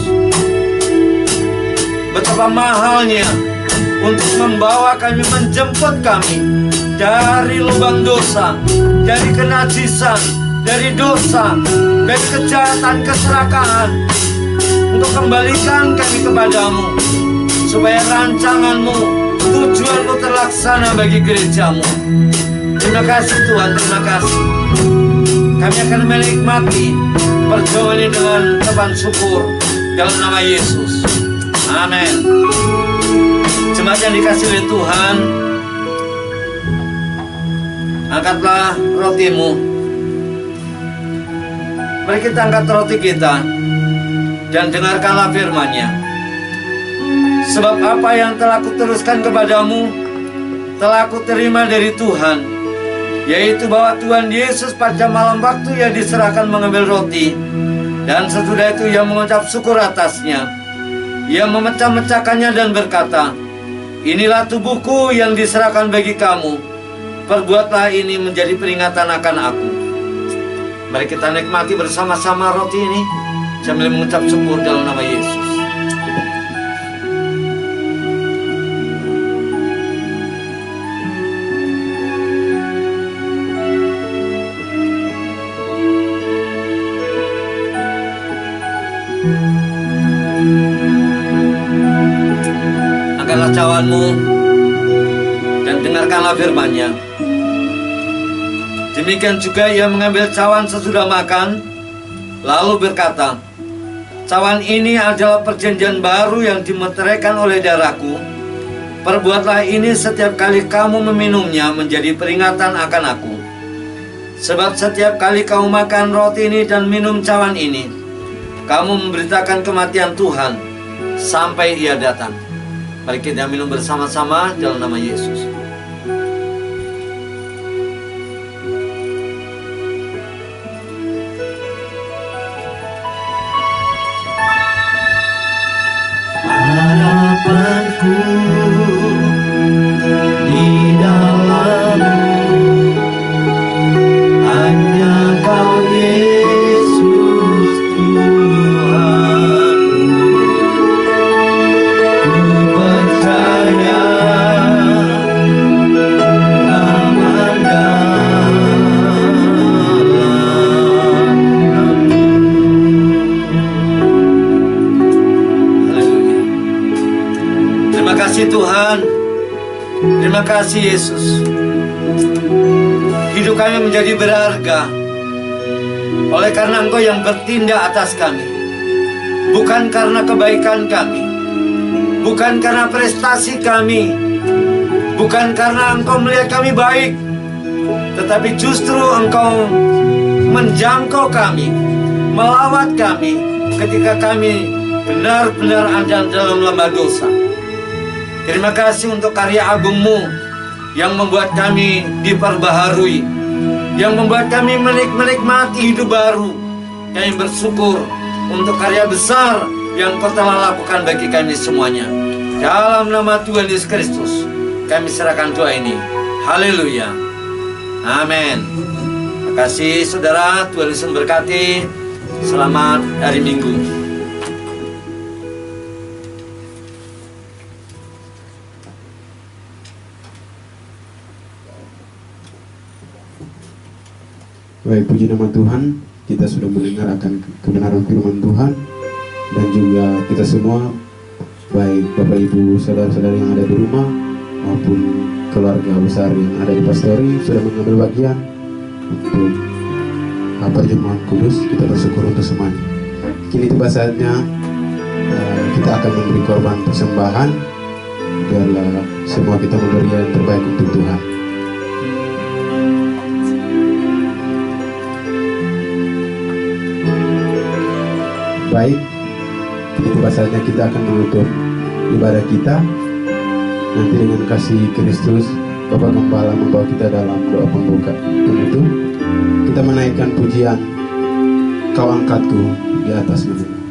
Betapa mahalnya untuk membawa kami, menjemput kami dari lubang dosa, dari kenajisan, dari dosa, dari kejahatan, keserakahan, untuk kembalikan kami kepadamu, supaya rancangan-Mu, tujuan-Mu terlaksana bagi gereja-Mu. Terima kasih Tuhan, terima kasih. Kami akan menikmati perjamuan ini dengan ucapan syukur dalam nama Yesus. Amin. Jemaat yang dikasih oleh Tuhan, angkatlah rotimu. Mari kita angkat roti kita dan dengarkanlah firman-Nya. Sebab apa yang telah kuteruskan kepadamu telah kuterima dari Tuhan, yaitu bahwa Tuhan Yesus pada malam waktu Ia diserahkan mengambil roti, dan sesudah itu Ia mengucap syukur atasnya. Ia memecah-mecahkannya dan berkata, "Inilah tubuhku yang diserahkan bagi kamu. Perbuatlah ini menjadi peringatan akan aku." Mari kita nikmati bersama-sama roti ini sambil mengucap syukur dalam nama Yesus. Angkatlah cawanmu dan dengarkanlah firman-Nya. Demikian juga Ia mengambil cawan sesudah makan, lalu berkata, "Cawan ini adalah perjanjian baru yang dimeteraikan oleh darahku. Perbuatlah ini setiap kali kamu meminumnya menjadi peringatan akan aku. Sebab setiap kali kamu makan roti ini dan minum cawan ini, kamu memberitakan kematian Tuhan sampai Ia datang." Mari kita minum bersama-sama dalam nama Yesus. Harapanku di dalam-Mu, hanya Kau Yesus Tuhanku. Ku percaya aman dalam-Mu. Terima kasih Tuhan. Terima kasih Yesus. Hidup kami menjadi berharga oleh karena Engkau yang bertindak atas kami. Bukan karena kebaikan kami, bukan karena prestasi kami, bukan karena Engkau melihat kami baik, tetapi justru Engkau menjangkau kami, melawat kami ketika kami benar-benar ada dalam lembah dosa. Terima kasih untuk karya agung-Mu yang membuat kami diperbaharui, yang membuat kami menikmati hidup baru. Kami bersyukur untuk karya besar yang Kau telah lakukan bagi kami semuanya. Dalam nama Tuhan Yesus Kristus, kami serahkan doa ini. Haleluya. Amin. Terima kasih saudara, Tuhan Yesus memberkati. Selamat hari Minggu. Baik, puji nama Tuhan. Kita sudah mendengar akan kebenaran firman Tuhan, dan juga kita semua, baik Bapak Ibu saudara-saudari yang ada di rumah maupun keluarga besar yang ada di pastori, sudah mengambil bagian untuk perjamuan kudus. Kita bersyukur untuk semuanya. Kini tiba saatnya kita akan memberi korban persembahan. Biarlah semua kita memberi yang terbaik untuk Tuhan. Baik, kini tiba saatnya kita akan menutup ibadah kita. Nanti dengan kasih Kristus, Bapak Gembala membawa kita dalam doa pembuka. Penutup, kita menaikkan pujian Kau Angkatku di atas gunung.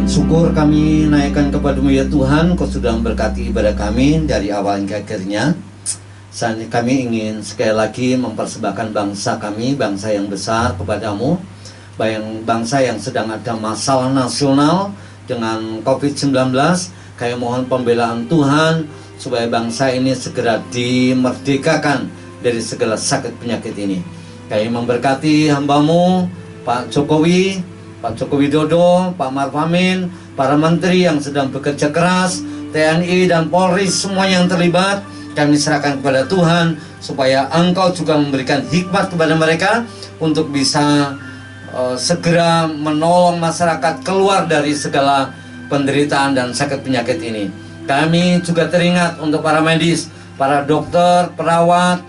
Syukur kami naikkan kepadamu ya Tuhan. Kau sudah memberkati ibadah kami dari awal hingga akhirnya. Saat ini kami ingin sekali lagi mempersembahkan bangsa kami, bangsa yang besar kepadamu. Bangsa yang sedang ada masalah nasional dengan COVID-19. Kami mohon pembelaan Tuhan supaya bangsa ini segera dimerdekakan dari segala sakit penyakit ini. Kami memberkati hambamu Pak Jokowi, Pak Joko Widodo, Pak Maruf Amin, para menteri yang sedang bekerja keras, TNI dan Polri, semua yang terlibat, kami serahkan kepada Tuhan, supaya Engkau juga memberikan hikmat kepada mereka, untuk bisa segera menolong masyarakat keluar dari segala penderitaan dan sakit penyakit ini. Kami juga teringat untuk para medis, para dokter, perawat,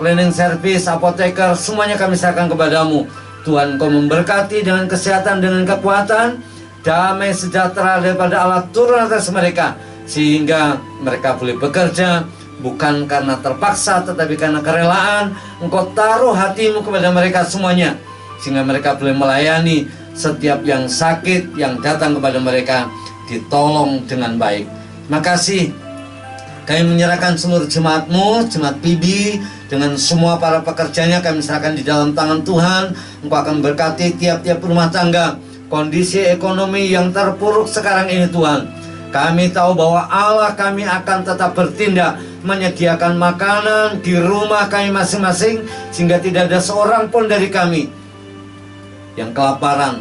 cleaning service, apoteker, semuanya kami serahkan kepadamu. Tuhan, Kau memberkati dengan kesehatan, dengan kekuatan, damai sejahtera daripada Allah turun atas mereka, sehingga mereka boleh bekerja bukan karena terpaksa, tetapi karena kerelaan. Engkau taruh hatimu kepada mereka semuanya, sehingga mereka boleh melayani setiap yang sakit yang datang kepada mereka, ditolong dengan baik. Terima kasih. Kami menyerahkan seluruh jemaat-Mu, jemaat PIBI, dengan semua para pekerjanya kami serahkan di dalam tangan Tuhan. Engkau akan berkati tiap-tiap rumah tangga. Kondisi ekonomi yang terpuruk sekarang ini Tuhan, kami tahu bahwa Allah kami akan tetap bertindak, menyediakan makanan di rumah kami masing-masing, sehingga tidak ada seorang pun dari kami yang kelaparan,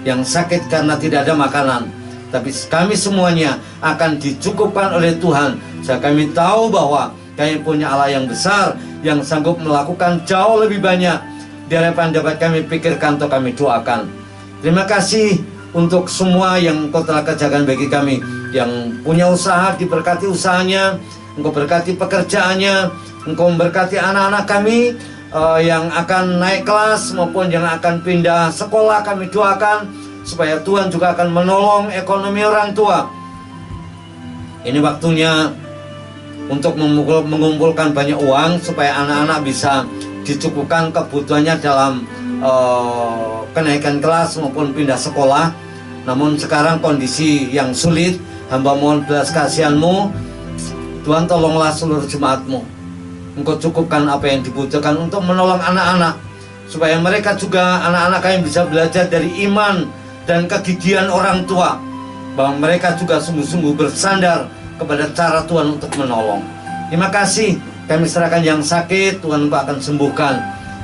yang sakit karena tidak ada makanan. Tapi kami semuanya akan dicukupkan oleh Tuhan. Kami tahu bahwa kami punya Allah yang besar, yang sanggup melakukan jauh lebih banyak dari apa yang dapat kami pikirkan atau kami doakan. Terima kasih untuk semua yang Kau telah kerjakan bagi kami. Yang punya usaha, diberkati usahanya, Engkau berkati pekerjaannya, Engkau memberkati anak-anak kami yang akan naik kelas maupun yang akan pindah sekolah. Kami doakan supaya Tuhan juga akan menolong ekonomi orang tua. Ini waktunya untuk mengumpulkan banyak uang supaya anak-anak bisa dicukupkan kebutuhannya dalam kenaikan kelas maupun pindah sekolah. Namun sekarang kondisi yang sulit, hamba mohon belas kasihan-Mu. Tuhan, tolonglah seluruh jemaat-Mu. Engkau cukupkan apa yang dibutuhkan untuk menolong anak-anak, supaya mereka juga, anak-anak kami bisa belajar dari iman dan kegigihan orang tua, bahwa mereka juga sungguh-sungguh bersandar kepada cara Tuhan untuk menolong. Terima kasih. Kami serahkan yang sakit, Tuhan Engkau akan sembuhkan.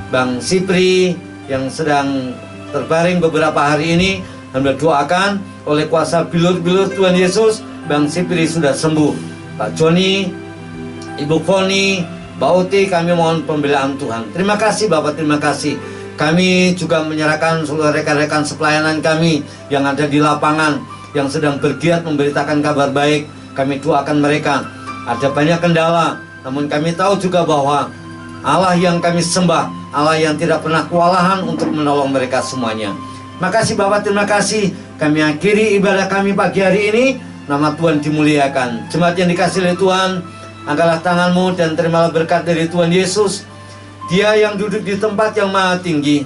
Bang Sipri yang sedang terbaring beberapa hari ini, hamba doakan oleh kuasa bilur-bilur Tuhan Yesus, Bang Sipri sudah sembuh. Pak Joni, Ibu Foni, Mbak Uti, kami mohon pembelaan Tuhan. Terima kasih Bapak, terima kasih. Kami juga menyerahkan seluruh rekan-rekan sepelayanan kami yang ada di lapangan, yang sedang bergiat memberitakan kabar baik. Kami doakan mereka. Ada banyak kendala, namun kami tahu juga bahwa Allah yang kami sembah, Allah yang tidak pernah kewalahan untuk menolong mereka semuanya. Makasih Bapak, terima kasih. Kami akhiri ibadah kami pagi hari ini. Nama Tuhan dimuliakan. Jemaat yang dikasihi oleh Tuhan, angkatlah tanganmu dan terimalah berkat dari Tuhan Yesus. Dia yang duduk di tempat yang maha tinggi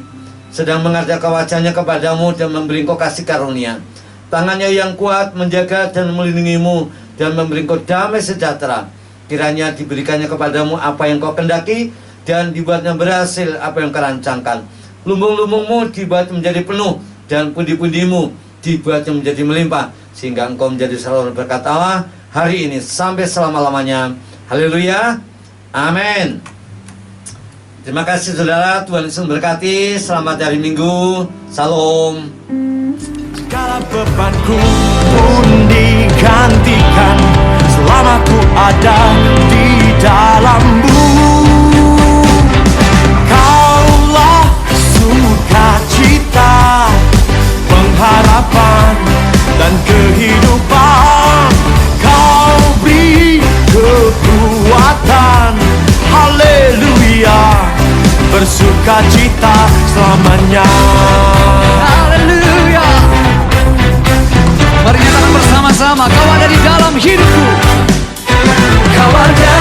sedang mengadakan wajahnya kepadamu dan memberi engkau kasih karunia. Tangannya yang kuat menjaga dan melindungimu dan memberi engkau damai sejahtera. Kiranya diberikannya kepadamu apa yang kau kendaki dan dibuatnya berhasil apa yang kau rancangkan. Lumbung-lumbungmu dibuat menjadi penuh dan pundi-pundimu dibuatnya menjadi melimpah, sehingga engkau menjadi saluran berkat Allah hari ini sampai selama-lamanya. Haleluya. Amin. Terima kasih saudara, Tuhan Yesus memberkati. Selamat hari Minggu. Salam. Segala bebanku pun digantikan selama ku ada di dalam-Mu. Kaulah sukacita, pengharapan dan kehidupan. Kau beri kekuatan. Haleluya, bersukacita selamanya. Haleluya. Mari nyatakan bersama-sama, kau ada di dalam hidupku. Kau ada